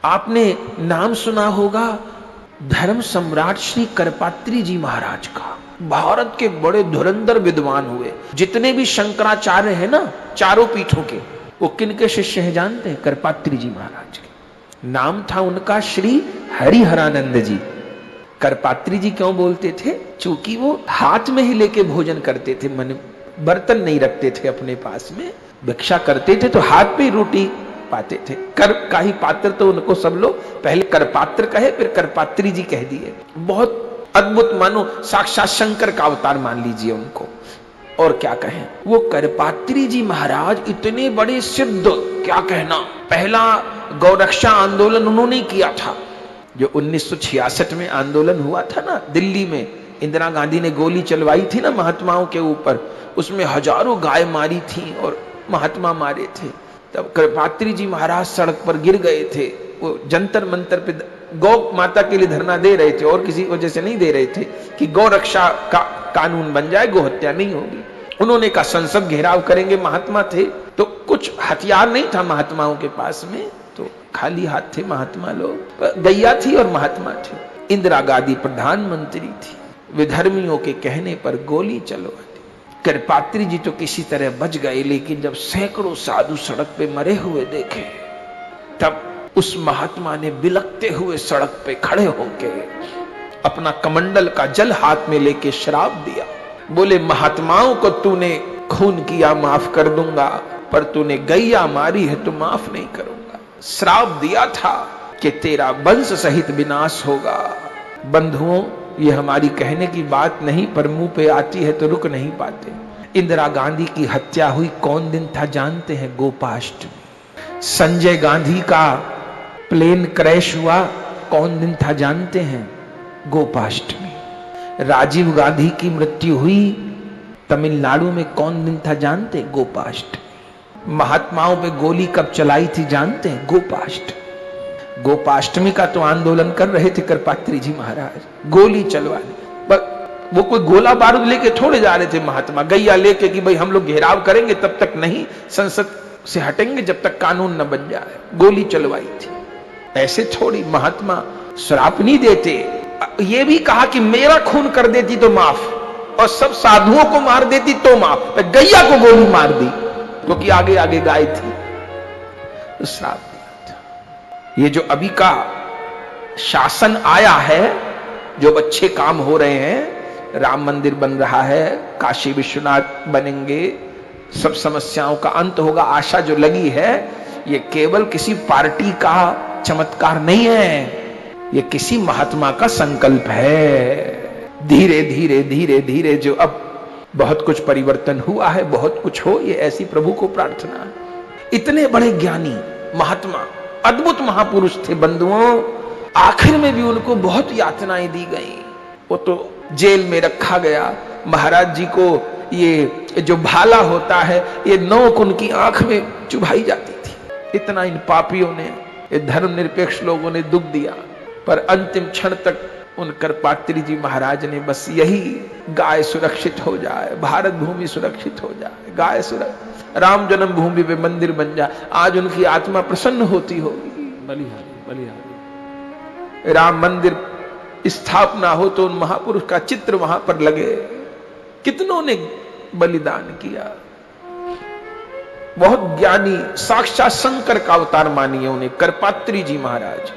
आपने नाम सुना होगा धर्म सम्राट श्री करपात्री जी महाराज का। भारत के बड़े धुरंधर विद्वान हुए। जितने भी शंकराचार्य हैं ना चारों पीठों के, वो किनके शिष्य हैं जानते हैं? करपात्री जी महाराज के। नाम था उनका श्री हरिहरानंद जी। करपात्री जी क्यों बोलते थे? चूंकि वो हाथ में ही लेके भोजन करते थे, मन बर्तन नहीं रखते थे अपने पास में, भिक्षा करते थे तो हाथ पे रोटी पाते थे। कर का ही पात्र तो उनको सब लोग पहले करपात्र कहे, फिर करपात्री जी कह दिए। बहुत अद्भुत, मानो साक्षात शंकर का अवतार मान लीजिए उनको। और क्या कहें, वो करपात्री जी महाराज इतने बड़े सिद्ध, क्या कहना। पहला गौरक्षा आंदोलन उन्होंने किया था, जो 1966 में आंदोलन हुआ था ना दिल्ली में। इंदिरा गांधी ने गोली चलवाई थी ना महात्माओं के ऊपर, उसमें हजारों गाय मारी थी और महात्मा मारे थे। तब करपात्री जी महाराज सड़क पर गिर गए थे। वो जंतर मंतर पे गौ माता के लिए धरना दे रहे थे और किसी वजह से नहीं दे रहे थे कि गौ रक्षा का कानून बन जाए, गौ हत्या नहीं होगी। उन्होंने कहा संसद घेराव करेंगे। महात्मा थे तो कुछ हथियार नहीं था महात्माओं के पास में, तो खाली हाथ थे महात्मा लोग। गैया थी और महात्मा थे। इंदिरा गांधी प्रधानमंत्री थी, विधर्मियों के कहने पर गोली चलवा दी। करपात्री जी तो किसी तरह बच गए, लेकिन जब सैकड़ों साधु सड़क पे मरे हुए देखे, तब उस महात्मा ने बिलखते हुए सड़क पे खड़े होके अपना कमंडल का जल हाथ में लेके श्राप दिया। बोले महात्माओं को तूने खून किया माफ कर दूंगा, पर तूने गैया मारी है तो माफ नहीं करूंगा। श्राप दिया था कि तेरा वंश सहित विनाश होगा। बंधुओं, ये हमारी कहने की बात नहीं, पर मुंह पे आती है तो रुक नहीं पाते। इंदिरा गांधी की हत्या हुई कौन दिन था जानते हैं? गोपाष्टमी। संजय गांधी का प्लेन क्रैश हुआ कौन दिन था जानते हैं? गोपाष्टमी। राजीव गांधी की मृत्यु हुई तमिलनाडु में कौन दिन था जानते? गोपाष्टमी। महात्माओं पे गोली कब चलाई थी जानते हैं? गोपाष्टमी। गोपाष्टमी का तो आंदोलन कर रहे थे करपात्री जी महाराज, गोली चलवा दी। वो कोई गोला बारूद लेके थोड़े जा रहे थे महात्मा, गैया लेके कि भाई हम लोग घेराव करेंगे तब तक नहीं, संसद से हटेंगे जब तक कानून न बन जाए। गोली चलवाई थी। ऐसे थोड़ी महात्मा श्राप नहीं देते। ये भी कहा कि मेरा खून कर देती तो माफ, और सब साधुओं को मार देती तो माफ। गैया को गोली मार दी क्योंकि आगे आगे गाय थी, तो श्राप दिया था। ये जो अभी का शासन आया है, जो अच्छे काम हो रहे हैं, राम मंदिर बन रहा है, काशी विश्वनाथ बनेंगे, सब समस्याओं का अंत होगा, आशा जो लगी है, ये केवल किसी पार्टी का चमत्कार नहीं है, ये किसी महात्मा का संकल्प है। धीरे धीरे धीरे धीरे जो अब बहुत कुछ परिवर्तन हुआ है, बहुत कुछ हो, ये ऐसी प्रभु को प्रार्थना है। इतने बड़े ज्ञानी महात्मा, अद्भुत महापुरुष थे बंधुओं। आखिर में भी उनको बहुत यातनाएं दी गई। वो तो जेल में रखा गया। महाराज जी को ये जो भाला होता है, ये नोक उनकी आंख में चुभाई जाती थी। इतना इन पापियों ने, ये धर्मनिरपेक्ष लोगों ने दुख दिया, पर अंतिम क्षण तक उन करपात्री जी महाराज ने बस यही, गाय सुरक्षित हो जाए, भारत भूमि सुरक्षित हो जाए, गाय सुरक्षित, राम जन्मभूमि पे मंदिर बन जाए, आज उनकी आत्मा प्रसन्न होती होगी। बलिहारी बलिहारी। राम मंदिर स्थापना हो तो उन महापुरुष का चित्र वहां पर लगे। कितनों ने बलिदान किया। बहुत ज्ञानी, साक्षात शंकर का अवतार मानिए उन्हें, करपात्री जी महाराज।